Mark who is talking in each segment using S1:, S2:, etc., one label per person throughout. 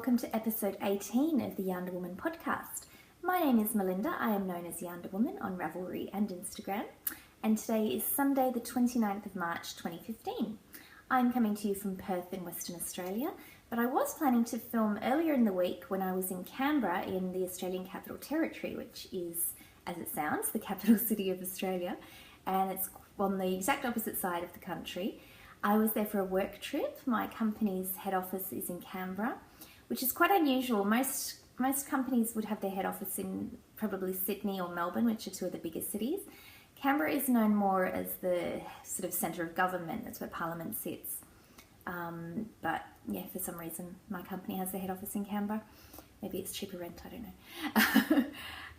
S1: welcome to episode 18 of the YarnderWoman podcast. My name is Melinda. I am known as YarnderWoman on Ravelry and Instagram, and today is Sunday the 29th of March 2015. I'm coming to you from Perth in Western Australia, but I was planning to film earlier in the week when I was in Canberra in the Australian Capital Territory, which is, as it sounds, the capital city of Australia, and it's on the exact opposite side of the country. I was there for a work trip. My company's head office is in Canberra, which is quite unusual. Most companies would have their head office in probably Sydney or Melbourne, which are two of the biggest cities. Canberra is known more as the sort of centre of government. That's where Parliament sits. But yeah, for some reason, my company has their head office in Canberra. Maybe it's cheaper rent, I don't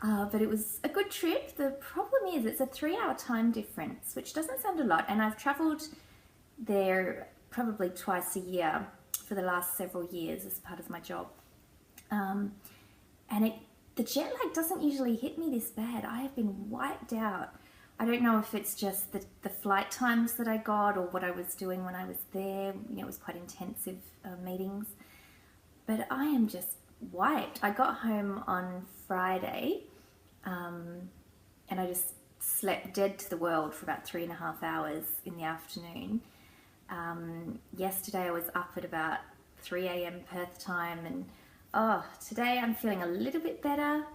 S1: know. But it was a good trip. The problem is it's a 3-hour time difference, which doesn't sound a lot. And I've travelled there probably twice a year for the last several years as part of my job. The jet lag doesn't usually hit me this bad. I have been wiped out. I don't know if it's just the flight times that I got or what I was doing when I was there. You know, it was quite intensive meetings. But I am just wiped. I got home on Friday and I just slept dead to the world for about 3.5 hours in the afternoon. Yesterday I was up at about 3 a.m. Perth time, and today I'm feeling a little bit better,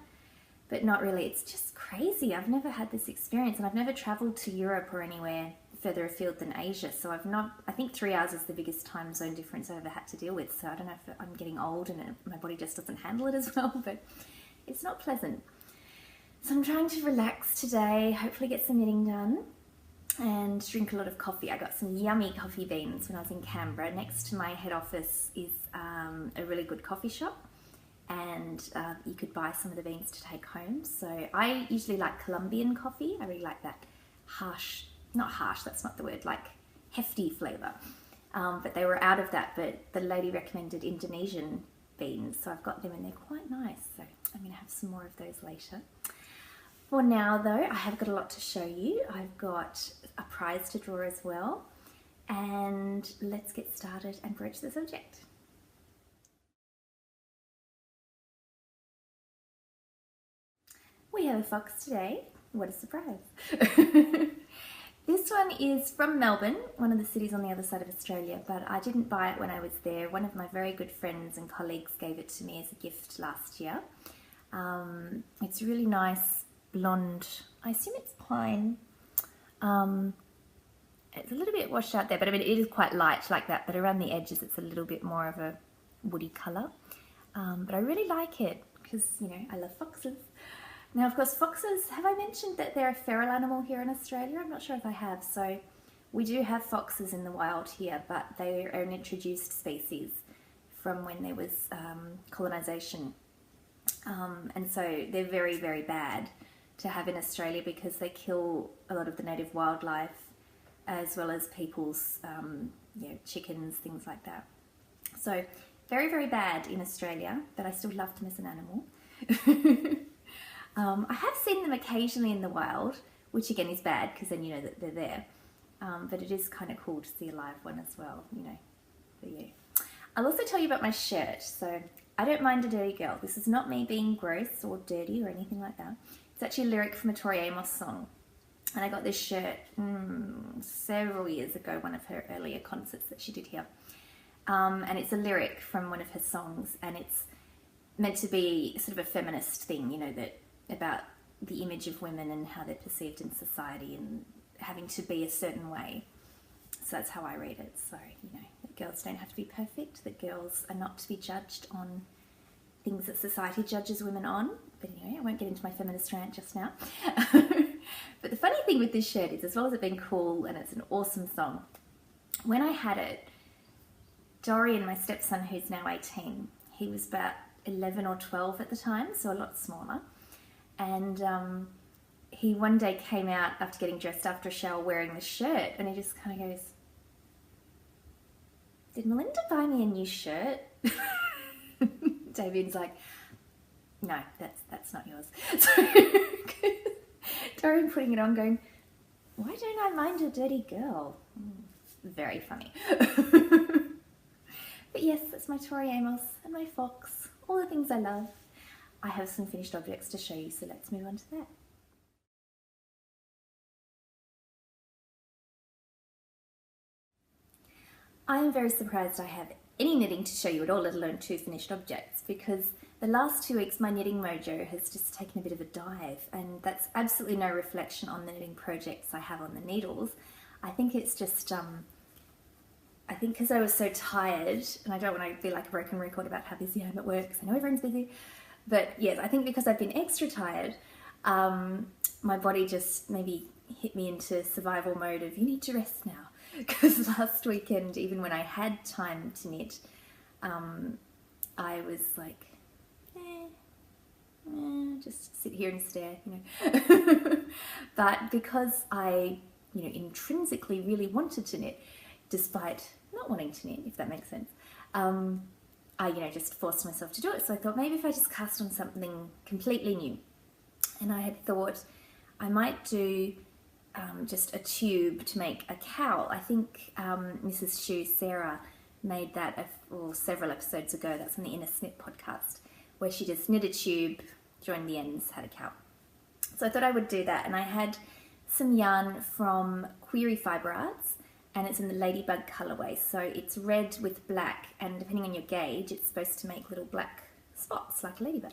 S1: but not really. It's just crazy. I've never had this experience, and I've never traveled to Europe or anywhere further afield than Asia, so I think 3 hours is the biggest time zone difference I've ever had to deal with, so I don't know if I'm getting old and my body just doesn't handle it as well, but it's not pleasant. So I'm trying to relax today, hopefully get some knitting done, and drink a lot of coffee. I got some yummy coffee beans when I was in Canberra. Next to my head office is a really good coffee shop, and you could buy some of the beans to take home. So I usually like Colombian coffee. I really like that not harsh, that's not the word, like hefty flavour. But they were out of that, but the lady recommended Indonesian beans, so I've got them and they're quite nice. So I'm going to have some more of those later. For now though, I have got a lot to show you. I've got a prize to draw as well, and let's get started and broach the subject. We have a fox today. What a surprise. This one is from Melbourne, one of the cities on the other side of Australia, but I didn't buy it when I was there. One of my very good friends and colleagues gave it to me as a gift last year. It's really nice blonde. I assume it's pine. It's a little bit washed out there, but I mean it is quite light like that, but around the edges it's a little bit more of a woody colour. But I really like it because, you know, I love foxes. Now, of course, foxes, have I mentioned that they're a feral animal here in Australia? I'm not sure if I have. So we do have foxes in the wild here, but they are an introduced species from when there was colonisation. And so they're very, very bad to have in Australia because they kill a lot of the native wildlife as well as people's chickens, things like that. So very, very bad in Australia, but I still love them as an animal. I have seen them occasionally in the wild, which again is bad because then you know that they're there. But it is kind of cool to see a live one as well, you know, for you. I'll also tell you about my shirt. So I don't mind a dirty girl. This is not me being gross or dirty or anything like that. It's actually a lyric from a Tori Amos song. And I got this shirt several years ago, one of her earlier concerts that she did here. And it's a lyric from one of her songs, and it's meant to be sort of a feminist thing, you know, that about the image of women and how they're perceived in society and having to be a certain way. So that's how I read it. So, you know, that girls don't have to be perfect, that girls are not to be judged on things that society judges women on. But anyway, I won't get into my feminist rant just now. But the funny thing with this shirt is, as well as it being cool and it's an awesome song, when I had it, Dorian, my stepson, who's now 18, he was about 11 or 12 at the time, so a lot smaller. And he one day came out after getting dressed after a shower wearing the shirt, and he just kind of goes, "Did Melinda buy me a new shirt?" David's like, "No, that's not yours." So Dorian putting it on going, "Why don't I mind a dirty girl?" Very funny. But yes, that's my Tori Amos and my fox, all the things I love. I have some finished objects to show you, so let's move on to that. I am very surprised I have any knitting to show you at all, let alone 2 finished objects, because the last 2 weeks my knitting mojo has just taken a bit of a dive, and that's absolutely no reflection on the knitting projects I have on the needles. I think it's just, I think because I was so tired, and I don't want to be like a broken record about how busy I am at work, because I know everyone's busy, but yes, I think because I've been extra tired, my body just maybe hit me into survival mode of you need to rest now. Because last weekend, even when I had time to knit, I was like, just sit here and stare, you know. But because I, you know, intrinsically really wanted to knit, despite not wanting to knit, if that makes sense, I, you know, just forced myself to do it. So I thought maybe if I just cast on something completely new. And I had thought I might do just a tube to make a cowl. I think Mrs. Shu, Sarah, made that several episodes ago. That's on the Inner Snip podcast, where she just knit a tube, joined the ends, had a cowl. So I thought I would do that, and I had some yarn from Query Fibre Arts, and it's in the Ladybug colorway. So it's red with black, and depending on your gauge, it's supposed to make little black spots like a ladybug.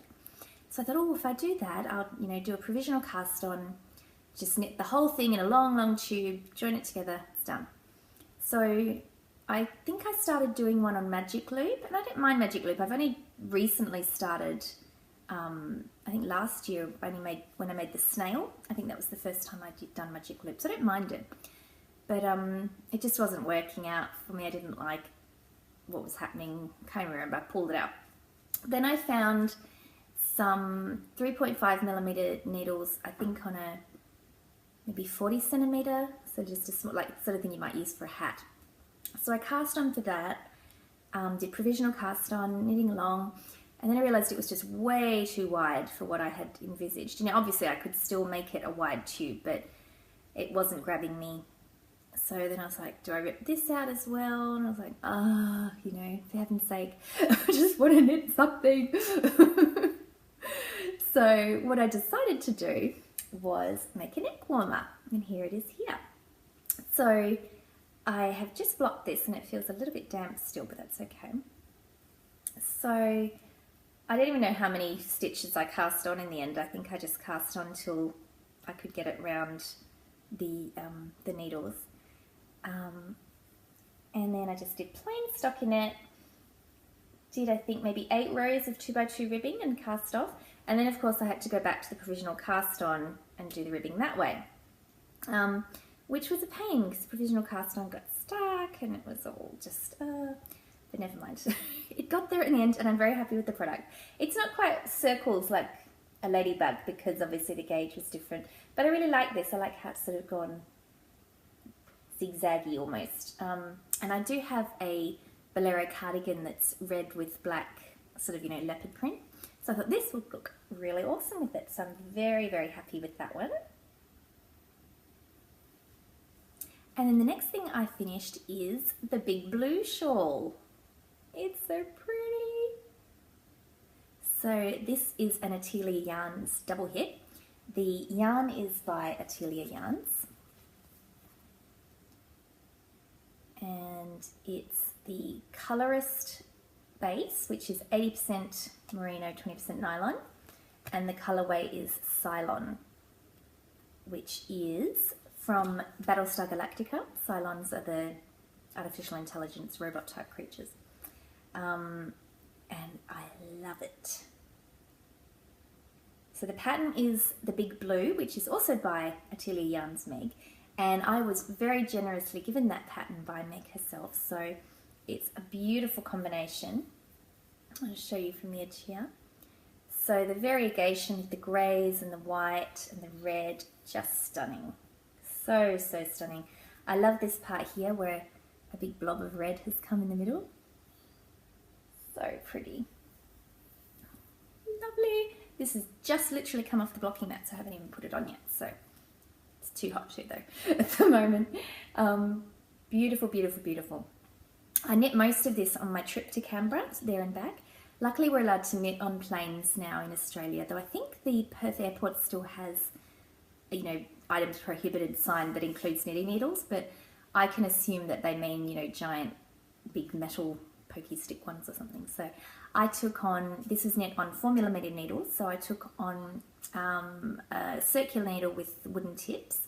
S1: So I thought, oh, if I do that, I'll, you know, do a provisional cast on, just knit the whole thing in a long tube, join it together, it's done. So I think I started doing one on Magic Loop, and I don't mind Magic Loop. I've only recently started, I think last year when I made the snail. I think that was the first time I'd done Magic Loop, so I don't mind it. But it just wasn't working out for me. I didn't like what was happening. Can't remember, I pulled it out. Then I found some 3.5mm needles, I think on a maybe 40 centimeter, so just a small, like sort of thing you might use for a hat. So I cast on for that, did provisional cast on, knitting along, and then I realized it was just way too wide for what I had envisaged. You know, obviously I could still make it a wide tube, but it wasn't grabbing me. So then I was like, do I rip this out as well? And I was like, you know, for heaven's sake, I just want to knit something. So what I decided to do was make a neck warmer, and here it is here. So I have just blocked this, and it feels a little bit damp still, but that's okay. So I don't even know how many stitches I cast on in the end. I think I just cast on till I could get it round the needles. And then I just did plain stockinette, did I think maybe 8 rows of 2x2 ribbing and cast off. And then of course I had to go back to the provisional cast on and do the ribbing that way, which was a pain because the provisional cast on got stuck and it was all just, but never mind. It got there in the end, and I'm very happy with the product. It's not quite circles like a ladybug because obviously the gauge was different, but I really like this. I like how it's sort of gone zigzaggy almost. And I do have a bolero cardigan that's red with black sort of, you know, leopard print. So I thought this would look really awesome with it. So I'm very, very happy with that one. And then the next thing I finished is the big blue shawl. It's so pretty. So this is an Atelier Yarns double hit. The yarn is by Atelier Yarns. And it's the colorist base, which is 80% merino, 20% nylon, and the colorway is Cylon, which is from Battlestar Galactica. Cylons are the artificial intelligence robot type creatures, and I love it. So the pattern is the big blue, which is also by Atelier Yarns Meg, and I was very generously given that pattern by Meg herself, so it's a beautiful combination. I'll show you from the edge here. So the variegation with the greys and the white and the red, just stunning. So, so stunning. I love this part here where a big blob of red has come in the middle. So pretty. Lovely. This has just literally come off the blocking mat, so I haven't even put it on yet. So it's too hot to though at the moment. Beautiful, beautiful, beautiful. I knit most of this on my trip to Canberra, there and back. Luckily we're allowed to knit on planes now in Australia, though I think the Perth airport still has, you know, items prohibited sign that includes knitting needles, but I can assume that they mean, you know, giant big metal pokey stick ones or something. So I took on, this is knit on 4mm needles, so I took on a circular needle with wooden tips,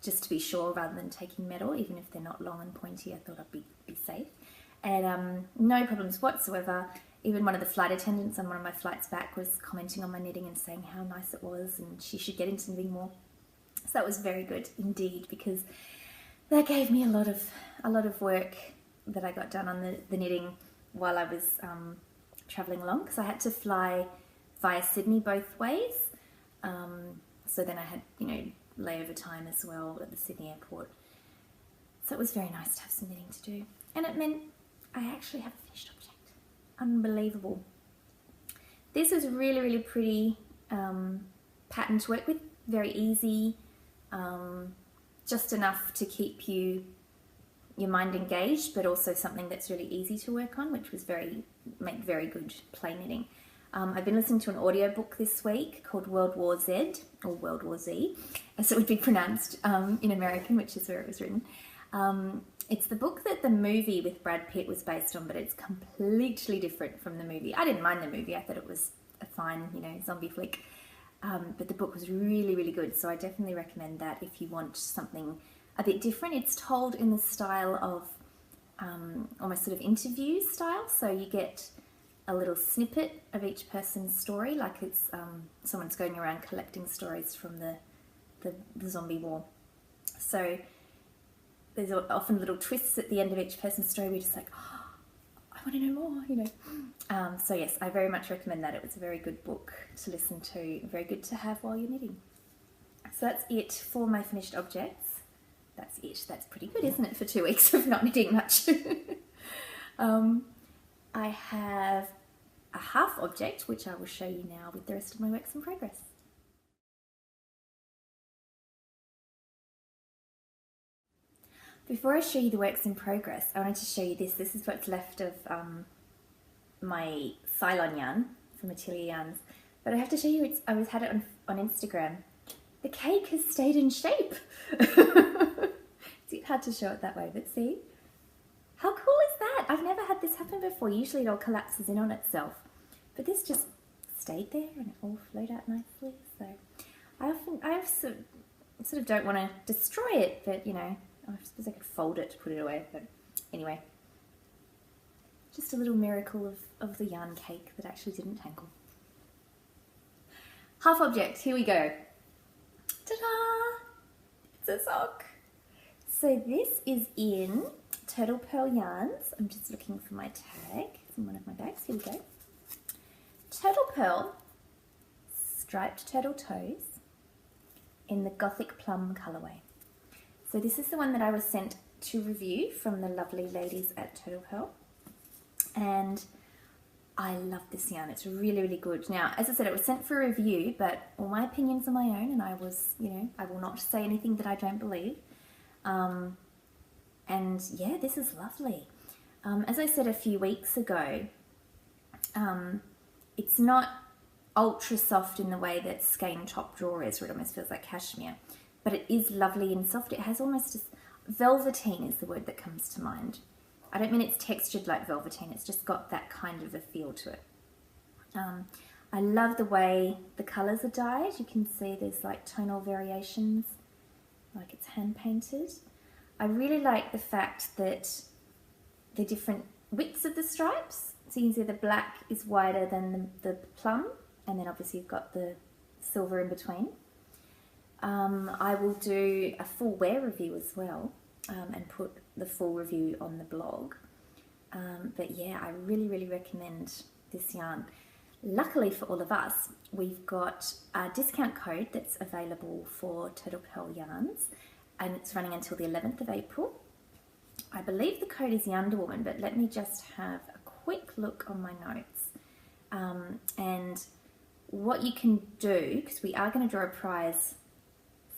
S1: just to be sure, rather than taking metal, even if they're not long and pointy. I thought I'd be safe. And no problems whatsoever. Even one of the flight attendants on one of my flights back was commenting on my knitting and saying how nice it was and she should get into knitting more. So that was very good indeed, because that gave me a lot of work that I got done on the knitting while I was travelling along, because I had to fly via Sydney both ways. So then I had, you know, layover time as well at the Sydney airport. So it was very nice to have some knitting to do. And it meant I actually have a finished object. Unbelievable. This is really, really pretty pattern to work with. Very easy. Just enough to keep your mind engaged, but also something that's really easy to work on, which was make very good play knitting. I've been listening to an audiobook this week called World War Z, or World War Z, as it would be pronounced in American, which is where it was written. It's the book that the movie with Brad Pitt was based on, but it's completely different from the movie. I didn't mind the movie. I thought it was a fine, you know, zombie flick. But the book was really, really good. So I definitely recommend that if you want something a bit different. It's told in the style of almost sort of interview style. So you get a little snippet of each person's story, like it's someone's going around collecting stories from the zombie war. So there's often little twists at the end of each person's story. We're just like, oh, I want to know more, you know. So yes, I very much recommend that. It was a very good book to listen to, very good to have while you're knitting. So that's it for my finished objects. That's it. That's pretty good, isn't it, for 2 weeks of not knitting much? I have a half object, which I will show you now with the rest of my works in progress. Before I show you the works in progress, I wanted to show you this. This is what's left of my Cylon yarn from Atelier Yarns. But I have to show you, I had it on Instagram. The cake has stayed in shape. It's hard to show it that way, but see? How cool is that? I've never had this happen before. Usually it all collapses in on itself. But this just stayed there and it all flowed out nicely. So I sort of don't want to destroy it, but you know, I suppose I could fold it to put it away, but anyway. Just a little miracle of the yarn cake that actually didn't tangle. Half object, here we go. Ta-da! It's a sock. So this is in Turtle Pearl Yarns. I'm just looking for my tag. It's in one of my bags, here we go. Turtle Pearl, striped turtle toes in the Gothic Plum colourway. So this is the one that I was sent to review from the lovely ladies at Turtle Pearl. And I love this yarn. It's really, really good. Now, as I said, it was sent for review, but all my opinions are my own, and I was, you know, I will not say anything that I don't believe. And yeah, this is lovely. As I said a few weeks ago, it's not ultra soft in the way that skein top drawer is, where it almost feels like cashmere. But it is lovely and soft. It has almost just, velveteen is the word that comes to mind. I don't mean it's textured like velveteen, it's just got that kind of a feel to it. I love the way the colours are dyed. You can see there's like tonal variations, like it's hand painted. I really like the fact that the different widths of the stripes. So you can see the black is wider than the plum, and then obviously you've got the silver in between. I will do a full wear review as well, and put the full review on the blog. But yeah, I really, really recommend this yarn. Luckily for all of us, we've got a discount code that's available for Turtle Pearl Yarns, and it's running until the 11th of April. I believe the code is YarnderWoman, but let me just have a quick look on my notes. And what you can do, because we are going to draw a prize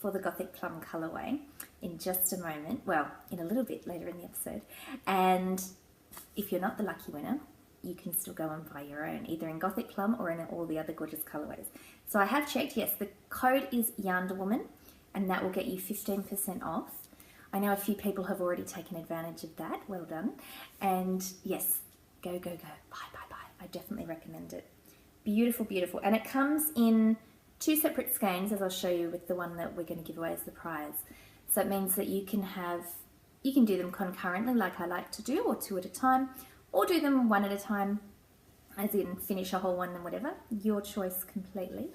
S1: for the Gothic Plum colourway in just a moment, well, in a little bit later in the episode, and if you're not the lucky winner, you can still go and buy your own, either in Gothic Plum or in all the other gorgeous colorways. So I have checked, yes, the code is YarnderWoman, and that will get you 15% off. I know a few people have already taken advantage of that. Well done. And yes, go, go, go. Buy, buy, buy. I definitely recommend it. Beautiful, beautiful. And it comes in 2 separate skeins, as I'll show you with the one that we're going to give away as the prize. So it means that you can do them concurrently like I like to do, or 2 at a time, or do them 1 at a time, as in finish a whole one and whatever. Your choice completely.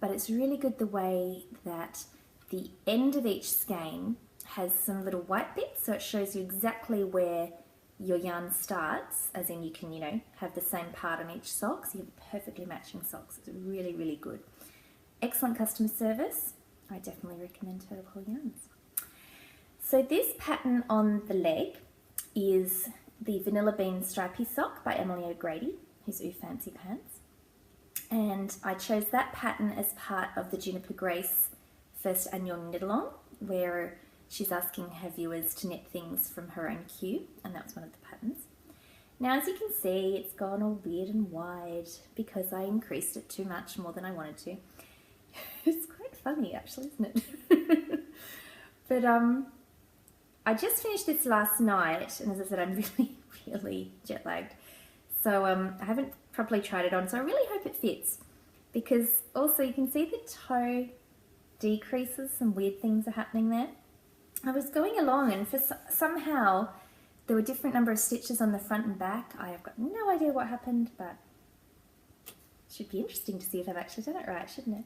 S1: But it's really good the way that the end of each skein has some little white bits, so it shows you exactly where your yarn starts, as in you can, have the same part on each sock, so you have perfectly matching socks. It's really, really good. Excellent customer service. I definitely recommend Turtle Pole Yarns. So this pattern on the leg is the Vanilla Bean Stripy Sock by Emily O'Grady, who's Ooh Fancy Pants. And I chose that pattern as part of the Juniper Grace first annual knit along, where she's asking her viewers to knit things from her own queue, and that was one of the patterns. Now, as you can see, it's gone all weird and wide because I increased it too much, more than I wanted to. It's quite funny, actually, isn't it? But I just finished this last night, and as I said, I'm really, really jet lagged. So I haven't properly tried it on, so I really hope it fits, because also you can see the toe decreases, some weird things are happening there. I was going along, and somehow there were different number of stitches on the front and back. I have got no idea what happened, but it should be interesting to see if I've actually done it right, shouldn't it?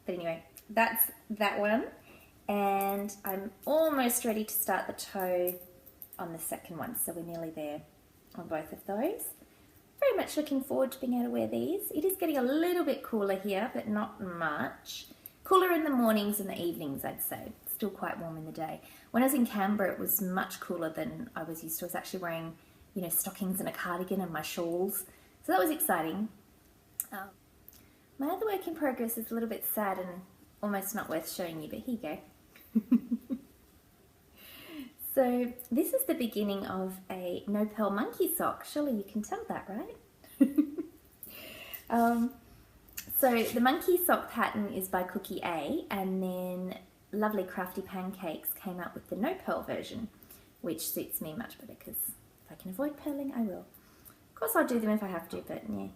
S1: But anyway, that's that one, and I'm almost ready to start the toe on the second one, so we're nearly there on both of those. Very much looking forward to being able to wear these. It is getting a little bit cooler here, but not much. Cooler in the mornings and the evenings, I'd say. Still quite warm in the day. When I was in Canberra, it was much cooler than I was used to. I was actually wearing, stockings and a cardigan and my shawls. So that was exciting. My other work in progress is a little bit sad and almost not worth showing you, but here you go. So this is the beginning of a no pearl monkey sock. Surely you can tell that, right? So the monkey sock pattern is by Cookie A, and then Lovely Crafty Pancakes came out with the no pearl version, which suits me much better because if I can avoid purling, I will. Of course I'll do them if I have to, but yeah.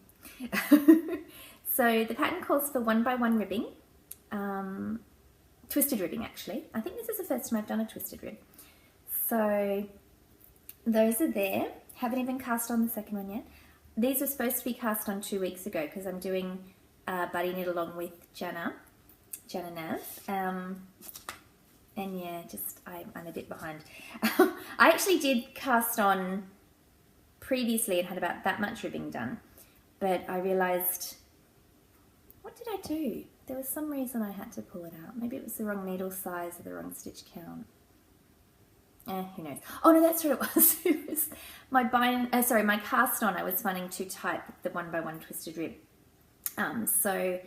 S1: So the pattern calls for 1x1 ribbing, twisted ribbing actually. I think this is the first time I've done a twisted rib. So those are there. Haven't even cast on the second one yet. These were supposed to be cast on 2 weeks ago because I'm doing buddy knit along with Jana Nav. And yeah, I'm a bit behind. I actually did cast on previously and had about that much ribbing done, but I realised, what did I do? There was some reason I had to pull it out. Maybe it was the wrong needle size or the wrong stitch count. Who knows? Oh no, that's what it was. It was my my cast on. I was finding too tight with the 1x1 twisted rib. So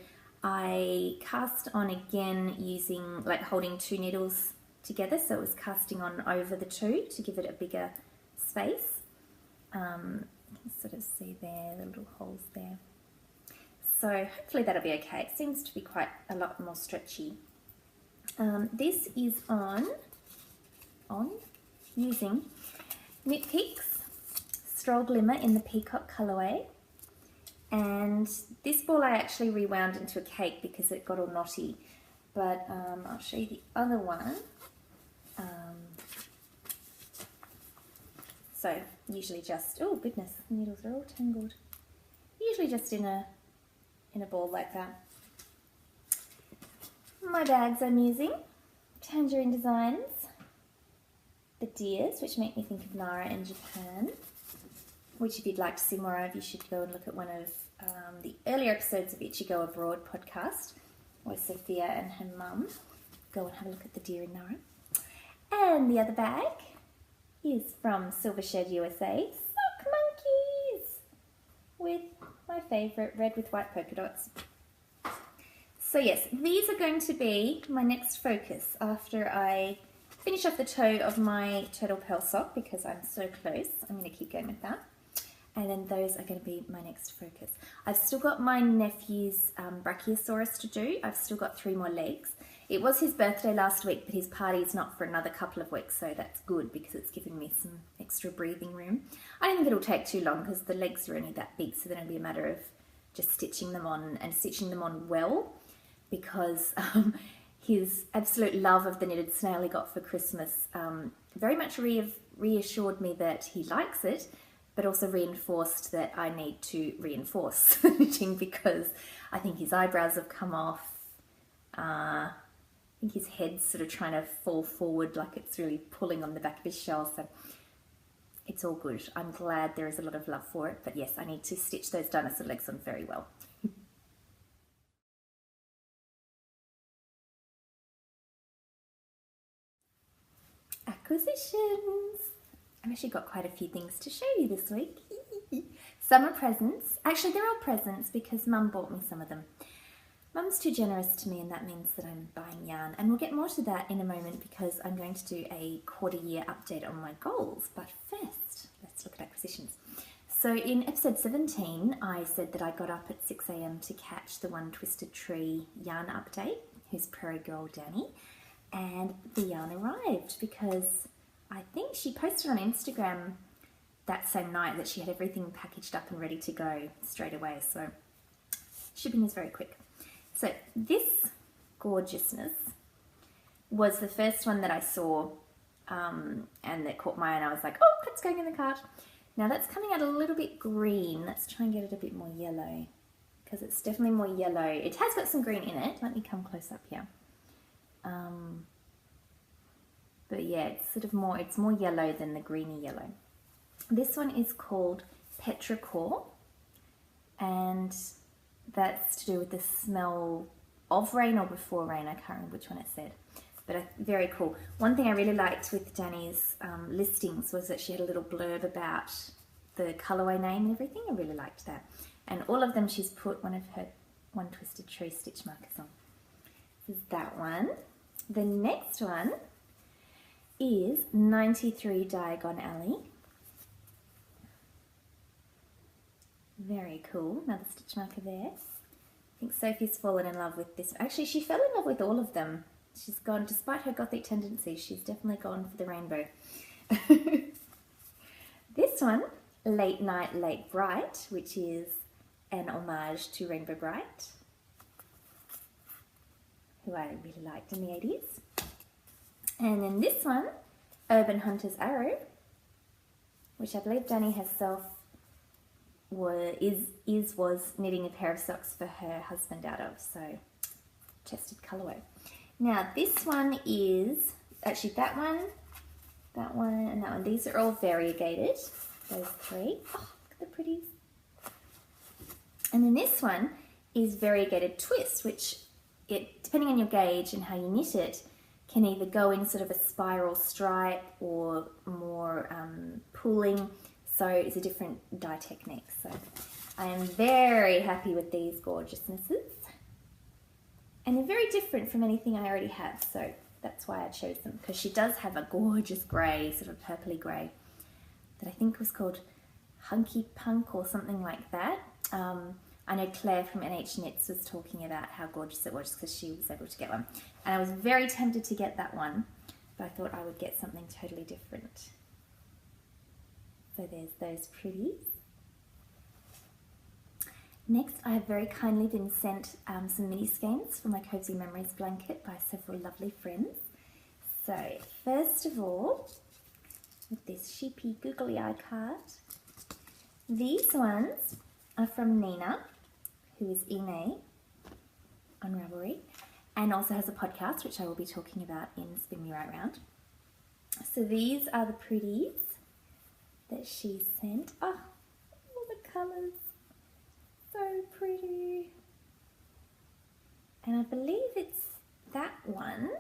S1: I cast on again using, holding 2 needles together, so it was casting on over the 2 to give it a bigger space. You can sort of see there, the little holes there. So hopefully that'll be okay. It seems to be quite a lot more stretchy. This is using Knit Picks Stroll Glimmer in the Peacock colourway. And this ball I actually rewound into a cake because it got all knotty. But I'll show you the other one. So usually just, oh goodness, the needles are all tangled. Usually just in a ball like that. My bags I'm using, Tangerine Designs, the deers, which make me think of Nara in Japan, which if you'd like to see more of, you should go and look at one of the earlier episodes of Ichigo Abroad podcast, where Sophia and her mum go and have a look at the deer in Nara. And the other bag is from Silvershed USA, Sock Monkeys, with my favourite red with white polka dots. So yes, these are going to be my next focus after I finish off the toe of my turtle pearl sock because I'm so close. I'm going to keep going with that. And then those are going to be my next focus. I've still got my nephew's Brachiosaurus to do. I've still got 3 more legs. It was his birthday last week, but his party is not for another couple of weeks, so that's good because it's given me some extra breathing room. I don't think it'll take too long because the legs are only that big, so then it'll be a matter of just stitching them on and stitching them on well, because his absolute love of the knitted snail he got for Christmas very much reassured me that he likes it, but also reinforced that I need to reinforce the knitting because I think his eyebrows have come off. I think his head's sort of trying to fall forward like it's really pulling on the back of his shell, so it's all good. I'm glad there is a lot of love for it, but yes, I need to stitch those dinosaur legs on very well. Acquisitions! I've actually got quite a few things to show you this week. Some are presents. Actually, they're all presents because Mum bought me some of them. Mum's too generous to me, and that means that I'm buying yarn. And we'll get more to that in a moment because I'm going to do a quarter-year update on my goals. But first, let's look at acquisitions. So in episode 17, I said that I got up at 6 AM to catch the One Twisted Tree yarn update, who's Prairie Girl Danny. And the yarn arrived because I think she posted on Instagram that same night that she had everything packaged up and ready to go straight away. So shipping is very quick. So this gorgeousness was the first one that I saw and that caught my eye, and I was like, oh, it's going in the cart. Now that's coming out a little bit green. Let's try and get it a bit more yellow because it's definitely more yellow. It has got some green in it. Let me come close up here. But yeah, it's more yellow than the greeny yellow. This one is called Petrichor, and that's to do with the smell of rain or before rain. I can't remember which one it said, but very cool. One thing I really liked with Danny's listings was that she had a little blurb about the colourway name and everything. I really liked that. And all of them she's put one of her One Twisted Tree stitch markers on. This is that one. The next one is 93 Diagon Alley. Very cool, another stitch marker there. I think Sophie's fallen in love with this. Actually, she fell in love with all of them. She's gone, despite her gothic tendencies, she's definitely gone for the rainbow. This one, Late Night, Late Bright, which is an homage to Rainbow Bright, who I really liked in the 80s. And then this one, Urban Hunter's Arrow, which I believe Danny herself was knitting a pair of socks for her husband out of, so chested colourway. Now this one is actually that one, and that one. These are all variegated, those 3. Oh, look at the pretties. And then this one is variegated twist, which depending on your gauge and how you knit it, can either go in sort of a spiral stripe or more pooling. So it's a different dye technique. So I am very happy with these gorgeousnesses. And they're very different from anything I already have. So that's why I chose them. Because she does have a gorgeous grey, sort of purpley grey, that I think was called Hunky Punk or something like that. I know Claire from NH Knits was talking about how gorgeous it was because she was able to get one. And I was very tempted to get that one, but I thought I would get something totally different. So there's those pretties. Next, I have very kindly been sent some mini skeins for my Cozy Memories blanket by several lovely friends. So first of all, with this sheepy googly eye card, these ones are from Nina, who is Ine on Ravelry, and also has a podcast, which I will be talking about in Spin Me Right Round. So these are the pretties that she sent. Oh, all the colours, so pretty. And I believe it's that one,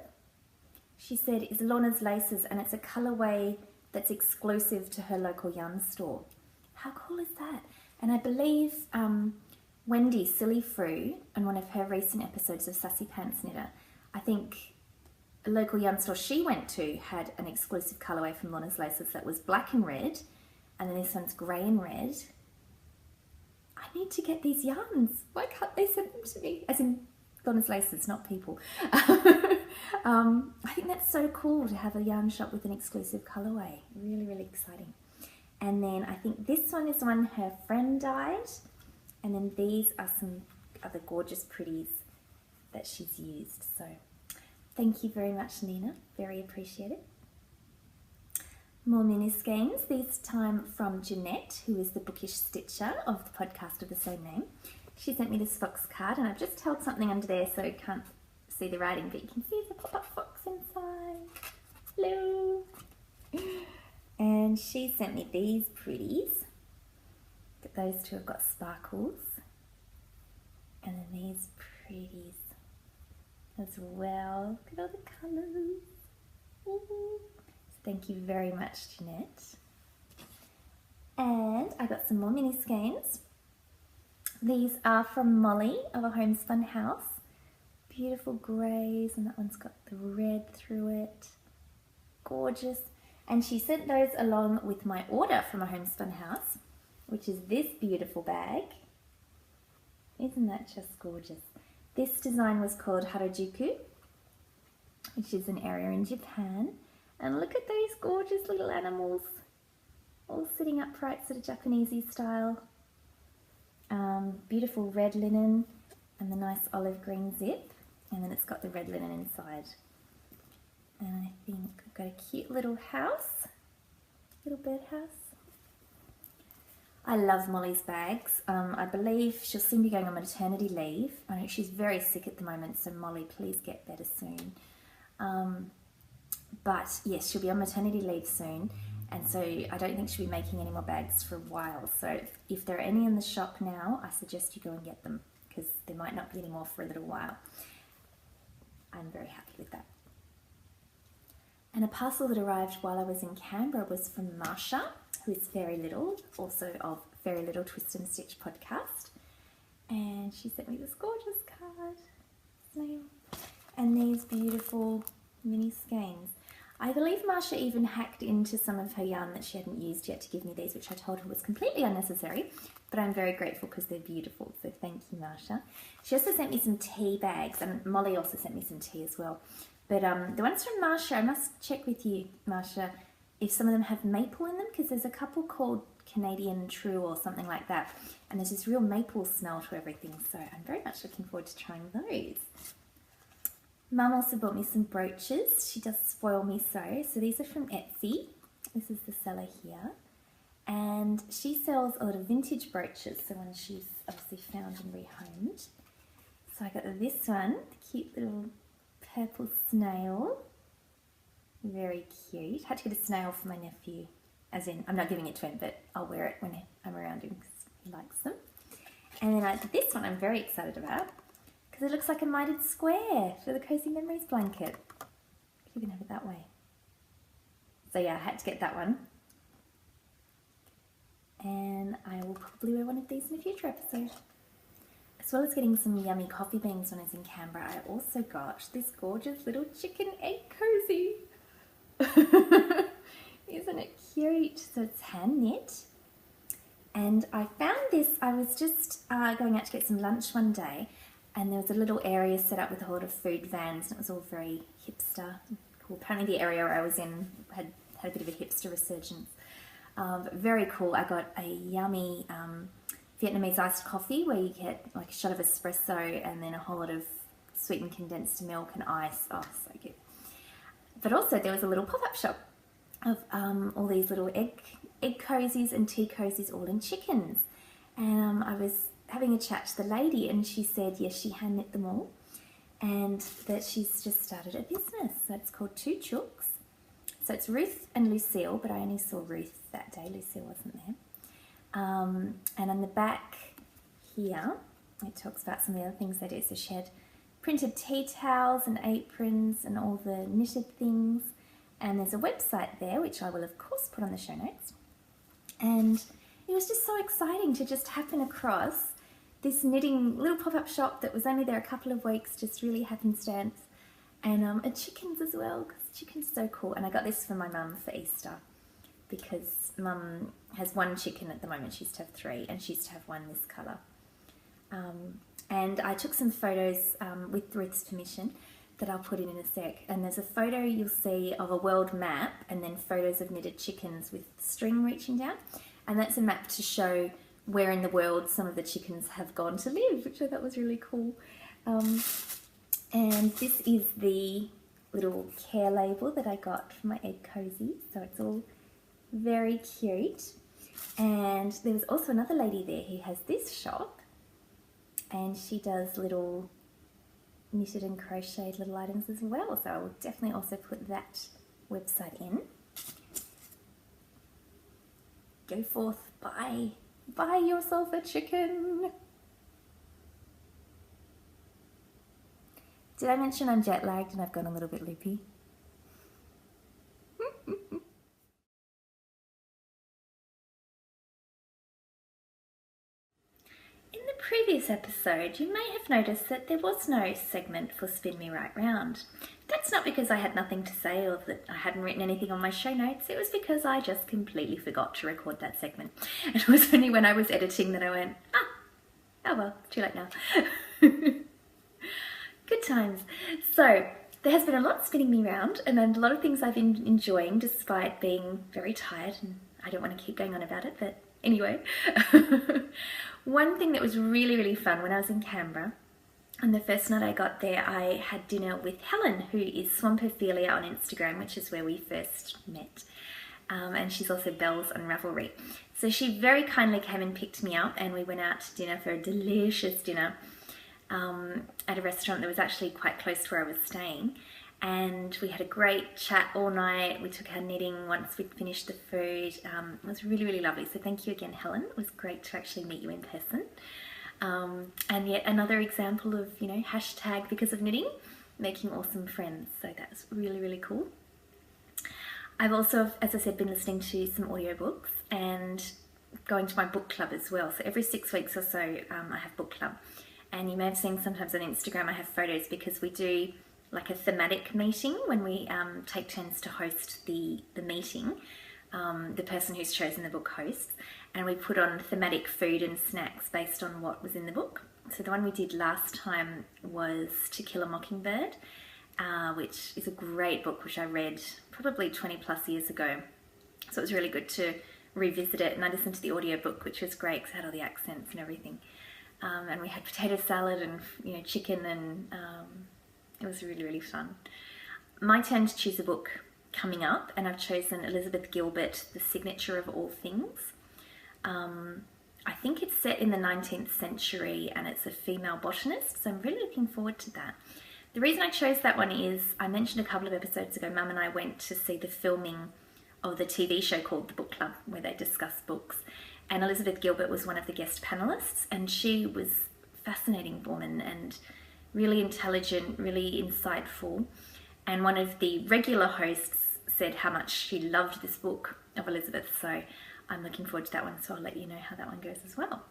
S1: she said, is Lorna's Laces, and it's a colourway that's exclusive to her local yarn store. How cool is that? And I believe Wendy Sillyfru, on one of her recent episodes of Sassy Pants Knitter, I think a local yarn store she went to had an exclusive colourway from Lorna's Laces that was black and red, and then this one's grey and red. I need to get these yarns. Why can't they send them to me? As in Lorna's Laces, not people. I think that's so cool to have a yarn shop with an exclusive colourway. Really, really exciting. And then I think this one is the one her friend dyed. And then these are some other gorgeous pretties that she's used. So thank you very much, Nina. Very appreciated. More mini skeins, this time from Jeanette, who is the bookish stitcher of the podcast of the same name. She sent me this fox card, and I've just held something under there so you can't see the writing, but you can see the pop-up fox inside. Hello! And she sent me these pretties. But those two have got sparkles. And then these pretties as well. Look at all the colours. Ooh. So thank you very much, Jeanette. And I got some more mini skeins. These are from Molly of A Homespun House. Beautiful greys, and that one's got the red through it. Gorgeous. And she sent those along with my order from A Homespun House, which is this beautiful bag. Isn't that just gorgeous? This design was called Harajuku, which is an area in Japan. And look at these gorgeous little animals, all sitting upright, sort of Japanesey style. Beautiful red linen and the nice olive green zip, and then it's got the red linen inside. And I think I've got a cute little house, little birdhouse. I love Molly's bags. I believe she'll soon be going on maternity leave. I know she's very sick at the moment, so Molly, please get better soon. But yes, she'll be on maternity leave soon, and so I don't think she'll be making any more bags for a while. So if there are any in the shop now, I suggest you go and get them, because there might not be any more for a little while. I'm very happy with that. And a parcel that arrived while I was in Canberra was from Marsha, who is Fairy Little, also of Fairy Little Twist and Stitch podcast. And she sent me this gorgeous card, snail, and these beautiful mini skeins. I believe Marsha even hacked into some of her yarn that she hadn't used yet to give me these, which I told her was completely unnecessary, but I'm very grateful because they're beautiful, so thank you, Marsha. She also sent me some tea bags, and Molly also sent me some tea as well. But the ones from Marsha, I must check with you, Marsha, if some of them have maple in them, because there's a couple called Canadian True or something like that, and there's this real maple smell to everything, so I'm very much looking forward to trying those. Mum also bought me some brooches. She does spoil me so. So these are from Etsy. This is the seller here. And she sells a lot of vintage brooches, so ones she's obviously found and rehomed. So I got this one, the cute little purple snail. Very cute. Had to get a snail for my nephew. As in, I'm not giving it to him, but I'll wear it when I'm around him because he likes them. And then this one I'm very excited about, because it looks like a mitered square for the Cozy Memories blanket. You can have it that way. So yeah, I had to get that one. And I will probably wear one of these in a future episode. As well as getting some yummy coffee beans when I was in Canberra, I also got this gorgeous little chicken egg cozy. Isn't it cute? So it's hand knit. And I found this, I was just going out to get some lunch one day, and there was a little area set up with a lot of food vans, and it was all very hipster. Cool. Apparently the area where I was in had a bit of a hipster resurgence. But very cool. I got a yummy Vietnamese iced coffee where you get like a shot of espresso and then a whole lot of sweetened condensed milk and ice. Oh, so good. But also there was a little pop-up shop of all these little egg cozies and tea cozies all in chickens. And I was having a chat to the lady, and she said yes, she hand knit them all, and that she's just started a business. So it's called Two Chooks. So it's Ruth and Lucille, but I only saw Ruth that day. Lucille wasn't there. And on the back here, it talks about some of the other things they do. So she had printed tea towels and aprons and all the knitted things. And there's a website there, which I will of course put on the show notes. And it was just so exciting to just happen across this knitting little pop-up shop that was only there a couple of weeks, just really happenstance. and chickens as well, because chicken's so cool. And I got this for my mum for Easter because mum has one chicken at the moment. She used to have 3 and she used to have one this colour. And I took some photos with Ruth's permission that I'll put in a sec. And there's a photo you'll see of a world map and then photos of knitted chickens with string reaching down. And that's a map to show where in the world some of the chickens have gone to live, which I thought was really cool. And this is the little care label that I got for my egg cozy. So it's all very cute. And there was also another lady there who has this shop, and she does little knitted and crocheted little items as well. So I will definitely also put that website in. Go forth, buy yourself a chicken. Did I mention I'm jet lagged and I've gone a little bit loopy? In the previous episode, you may have noticed that there was no segment for Spin Me Right Round. That's not because I had nothing to say or that I hadn't written anything on my show notes. It was because I just completely forgot to record that segment. It was only when I was editing that I went, oh well, too late now. Good times. So there has been a lot spinning me round and a lot of things I've been enjoying despite being very tired, and I don't want to keep going on about it, but anyway. One thing that was really, really fun when I was in Canberra, and the first night I got there, I had dinner with Helen, who is Swampophilia on Instagram, which is where we first met. And she's also Bells on Ravelry. So she very kindly came and picked me up, and we went out to dinner for a delicious dinner at a restaurant that was actually quite close to where I was staying. And we had a great chat all night. We took our knitting once we'd finished the food. It was really, really lovely. So thank you again, Helen. It was great to actually meet you in person. And yet another example of, you know, hashtag because of knitting, making awesome friends. So that's really, really cool. I've also, as I said, been listening to some audiobooks and going to my book club as well. So every 6 weeks or so, I have book club. And you may have seen sometimes on Instagram I have photos because we do like a thematic meeting when we take turns to host the meeting. The person who's chosen the book hosts, and we put on thematic food and snacks based on what was in the book. So the one we did last time was To Kill a Mockingbird, which is a great book which I read probably 20 plus years ago. So it was really good to revisit it, and I listened to the audiobook, which was great because it had all the accents and everything. And we had potato salad and, you know, chicken, and it was really, really fun. My turn to choose a book coming up, and I've chosen Elizabeth Gilbert, The Signature of All Things. I think it's set in the 19th century and it's a female botanist, so I'm really looking forward to that. The reason I chose that one is I mentioned a couple of episodes ago, Mum and I went to see the filming of the TV show called The Book Club, where they discuss books. And Elizabeth Gilbert was one of the guest panelists, and she was a fascinating woman and really intelligent, really insightful. And one of the regular hosts said how much she loved this book of Elizabeth, so I'm looking forward to that one, so I'll let you know how that one goes as well.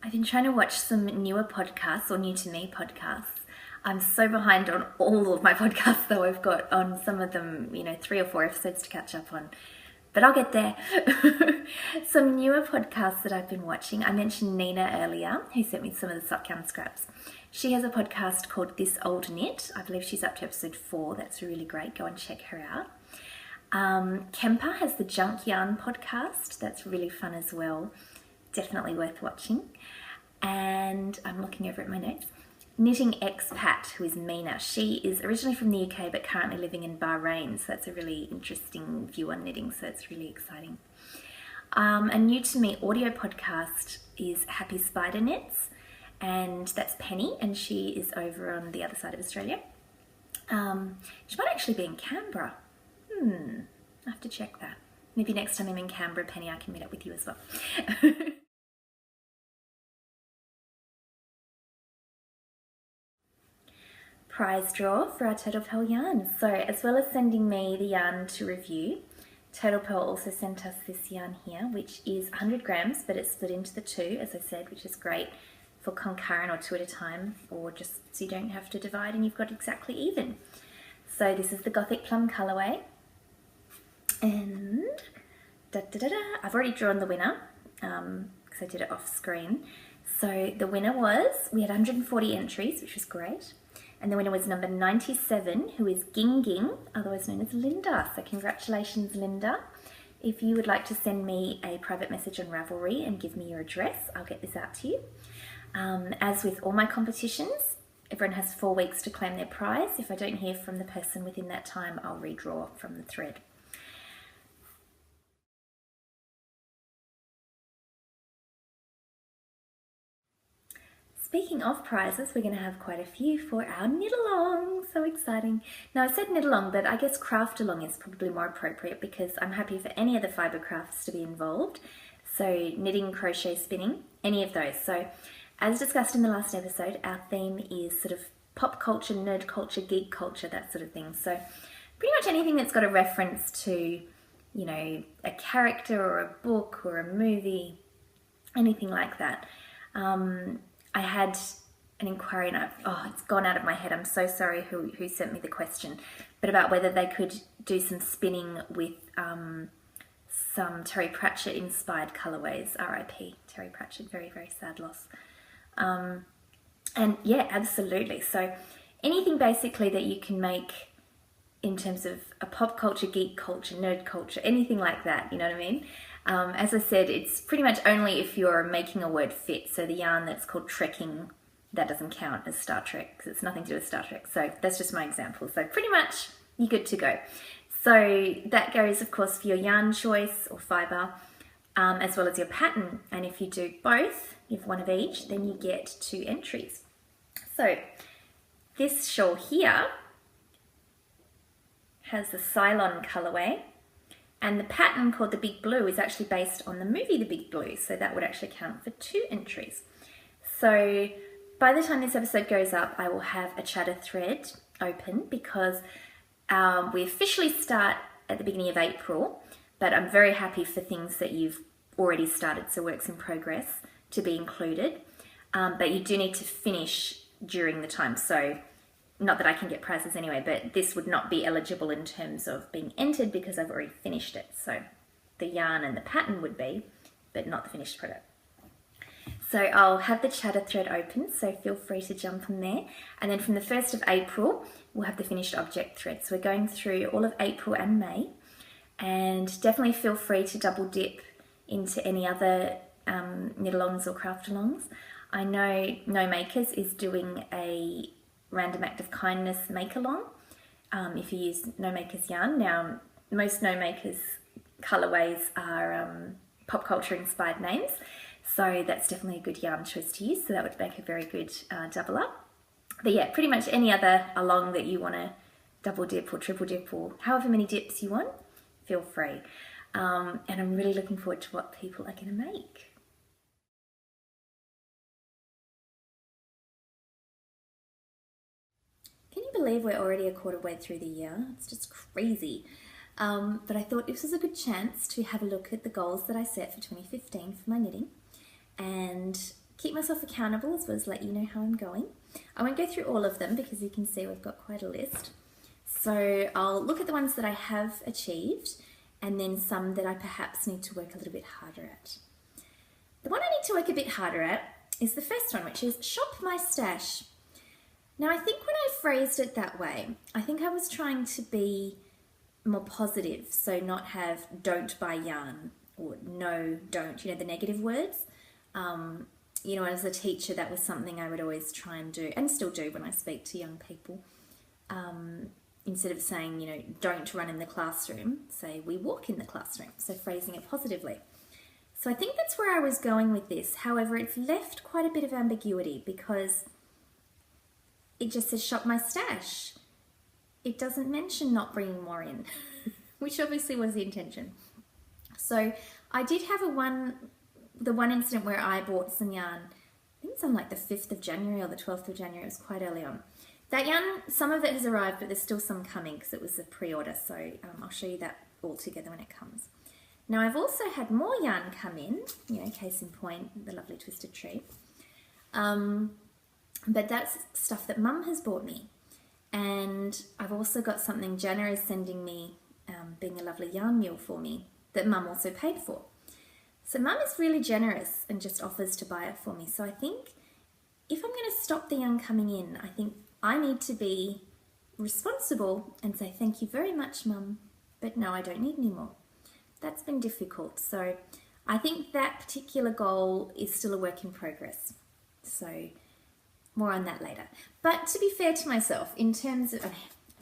S1: I've been trying to watch some newer podcasts, or new to me podcasts. I'm so behind on all of my podcasts though. I've got on some of them, you know, 3 or 4 episodes to catch up on, but I'll get there. Some newer podcasts that I've been watching. I mentioned Nina earlier, who sent me some of the sock yarn scraps. She has a podcast called This Old Knit. I believe she's up to episode 4. That's really great. Go and check her out. Kemper has the Junk Yarn podcast. That's really fun as well. Definitely worth watching. And I'm looking over at my notes. Knitting Expat, who is Mina. She is originally from the UK but currently living in Bahrain, so that's a really interesting view on knitting, so it's really exciting. A new to me audio podcast is Happy Spider Knits, and that's Penny, and she is over on the other side of Australia. She might actually be in Canberra. I have to check that. Maybe next time I'm in Canberra, Penny, I can meet up with you as well. Prize draw for our Turtle Pearl yarn. So as well as sending me the yarn to review, Turtle Pearl also sent us this yarn here, which is 100 grams, but it's split into the 2, as I said, which is great for concurrent or 2 at a time, or just so you don't have to divide and you've got exactly even. So this is the Gothic Plum colourway, and I've already drawn the winner because I did it off screen. So the winner was, we had 140 entries, which was great, and the winner was number 97, who is Ging Ging, otherwise known as Linda. So congratulations, Linda. If you would like to send me a private message on Ravelry and give me your address, I'll get this out to you. As with all my competitions, everyone has 4 weeks to claim their prize. If I don't hear from the person within that time, I'll redraw from the thread. Speaking of prizes, we're going to have quite a few for our knit-along. So exciting. Now, I said knit-along, but I guess craft-along is probably more appropriate because I'm happy for any of the fibre crafts to be involved. So knitting, crochet, spinning, any of those. So as discussed in the last episode, our theme is sort of pop culture, nerd culture, geek culture, that sort of thing. So pretty much anything that's got a reference to, you know, a character or a book or a movie, anything like that. I had an inquiry, and it's gone out of my head. I'm so sorry who sent me the question, but about whether they could do some spinning with some Terry Pratchett inspired colourways. R.I.P. Terry Pratchett, very, very sad loss. And yeah, absolutely. So anything basically that you can make in terms of a pop culture, geek culture, nerd culture, anything like that, you know what I mean? As I said, it's pretty much only if you're making a word fit. So the yarn that's called trekking, that doesn't count as Star Trek because it's nothing to do with Star Trek. So that's just my example. So pretty much you're good to go. So that goes, of course, for your yarn choice or fibre, as well as your pattern. And if you do both, you have 1 of each, then you get 2 entries. So this shawl here has the Cylon colourway. And the pattern called the Big Blue is actually based on the movie The Big Blue, so that would actually count for 2 entries. So by the time this episode goes up, I will have a chatter thread open because we officially start at the beginning of April, but I'm very happy for things that you've already started, so works in progress, to be included. But you do need to finish during the time, so not that I can get prizes anyway, but this would not be eligible in terms of being entered because I've already finished it. So the yarn and the pattern would be, but not the finished product. So I'll have the chatter thread open, so feel free to jump on there. And then from the 1st of April, we'll have the finished object thread. So we're going through all of April and May, and definitely feel free to double dip into any other knit-alongs or craft-alongs. I know No Makers is doing a Random Act of Kindness make-along if you use No Makers yarn. Now, most No Makers colourways are pop culture inspired names, so that's definitely a good yarn choice to use, so that would make a very good double up. But yeah, pretty much any other along that you want to double dip or triple dip or however many dips you want, feel free. And I'm really looking forward to what people are going to make. Can you believe we're already a quarter way through the year? It's just crazy. But I thought this was a good chance to have a look at the goals that I set for 2015 for my knitting and keep myself accountable as well as let you know how I'm going. I won't go through all of them because you can see we've got quite a list. So I'll look at the ones that I have achieved and then some that I perhaps need to work a little bit harder at. The one I need to work a bit harder at is the first one, which is shop my stash. Now, I think when I phrased it that way, I think I was trying to be more positive, so not have don't buy yarn or no, don't, you know, the negative words. You know, as a teacher, that was something I would always try and do, and still do when I speak to young people. Instead of saying, you know, don't run in the classroom, say we walk in the classroom, so phrasing it positively. So I think that's where I was going with this. However, it's left quite a bit of ambiguity because it just says shop my stash. It doesn't mention not bringing more in, which obviously was the intention. So I did have the one incident where I bought some yarn, I think it's on like the 5th of January or the 12th of January, it was quite early on. That yarn, some of it has arrived, but there's still some coming because it was a pre-order, so I'll show you that all together when it comes. Now I've also had more yarn come in, you know, case in point, the lovely twisted tree. But that's stuff that Mum has bought me. And I've also got something Jana is sending me, being a lovely yarn mule for me, that Mum also paid for. So Mum is really generous and just offers to buy it for me. So I think if I'm going to stop the yarn coming in, I think I need to be responsible and say, thank you very much, Mum, but no, I don't need any more. That's been difficult. So I think that particular goal is still a work in progress. So more on that later. But to be fair to myself, in terms of,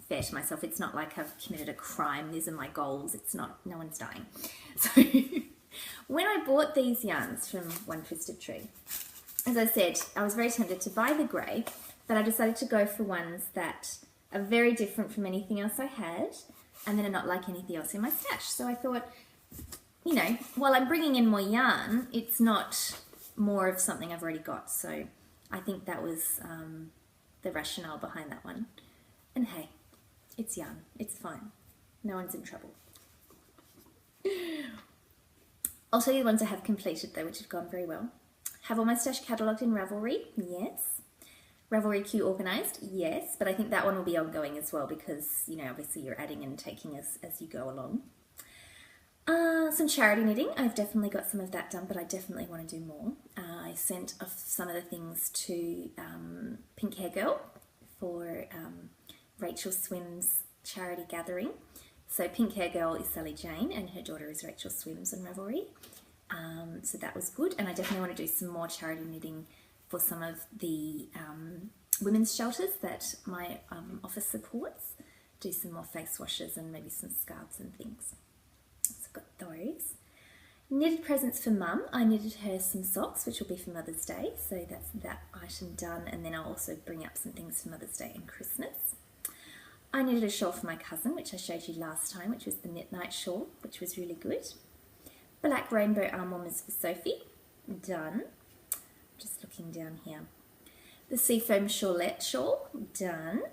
S1: fair to myself, it's not like I've committed a crime. These are my goals. It's not, no one's dying. So when I bought these yarns from One Twisted Tree, as I said, I was very tempted to buy the grey, but I decided to go for ones that are very different from anything else I had, and then are not like anything else in my stash. So I thought, you know, while I'm bringing in more yarn, it's not more of something I've already got. So I think that was the rationale behind that one. And hey, it's yarn. It's fine. No one's in trouble. I'll tell you the ones I have completed though, which have gone very well. Have all my stash catalogued in Ravelry? Yes. Ravelry Q organised? Yes. But I think that one will be ongoing as well because, you know, obviously you're adding and taking as you go along. Some charity knitting. I've definitely got some of that done, but I definitely want to do more. I sent off some of the things to Pink Hair Girl for Rachel Swim's charity gathering. So Pink Hair Girl is Sally Jane and her daughter is Rachel Swims on Ravelry. So that was good, and I definitely want to do some more charity knitting for some of the women's shelters that my office supports. Do some more face washes and maybe some scarves and things. So I've got those. Knitted presents for Mum. I knitted her some socks, which will be for Mother's Day, so that's that item done, and then I'll also bring up some things for Mother's Day and Christmas. I knitted a shawl for my cousin, which I showed you last time, which was the Knit Night shawl, which was really good. Black rainbow arm warmers for Sophie, done. Just looking down here. The Seafoam Shawlette shawl, done.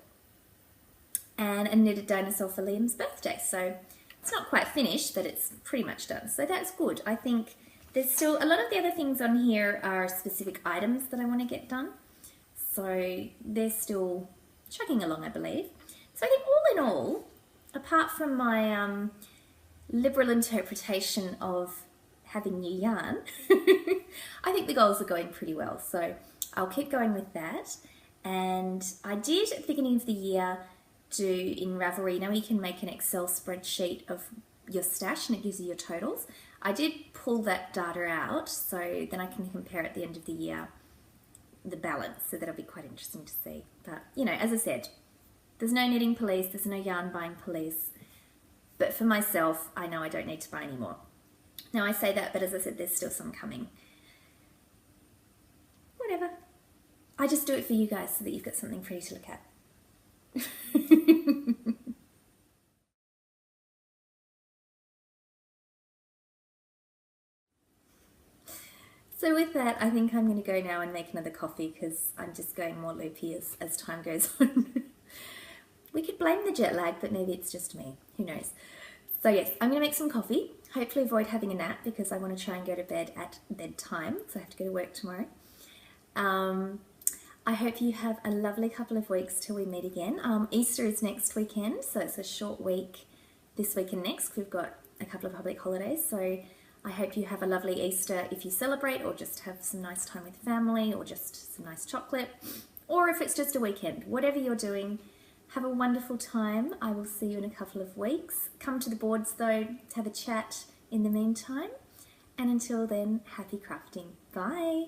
S1: And a knitted dinosaur for Liam's birthday. So it's not quite finished, but it's pretty much done. So that's good. I think there's still, a lot of the other things on here are specific items that I want to get done. So they're still chugging along, I believe. So I think all in all, apart from my liberal interpretation of having new yarn, I think the goals are going pretty well. So I'll keep going with that. And I did at the beginning of the year do in Ravelry, now you can make an Excel spreadsheet of your stash and it gives you your totals. I did pull that data out so then I can compare at the end of the year the balance, so that'll be quite interesting to see. But you know, as I said, there's no knitting police, there's no yarn buying police, but for myself, I know I don't need to buy any more. Now I say that, but as I said, there's still some coming. Whatever. I just do it for you guys so that you've got something pretty to look at. So with that, I think I'm going to go now and make another coffee because I'm just going more loopy as time goes on. We could blame the jet lag, but maybe it's just me. Who knows? So yes, I'm going to make some coffee. Hopefully avoid having a nap because I want to try and go to bed at bedtime. So I have to go to work tomorrow. I hope you have a lovely couple of weeks till we meet again. Easter is next weekend, so it's a short week this week and next. We've got a couple of public holidays, so I hope you have a lovely Easter if you celebrate or just have some nice time with family or just some nice chocolate, or if it's just a weekend. Whatever you're doing, have a wonderful time. I will see you in a couple of weeks. Come to the boards though to have a chat in the meantime. And until then, happy crafting. Bye.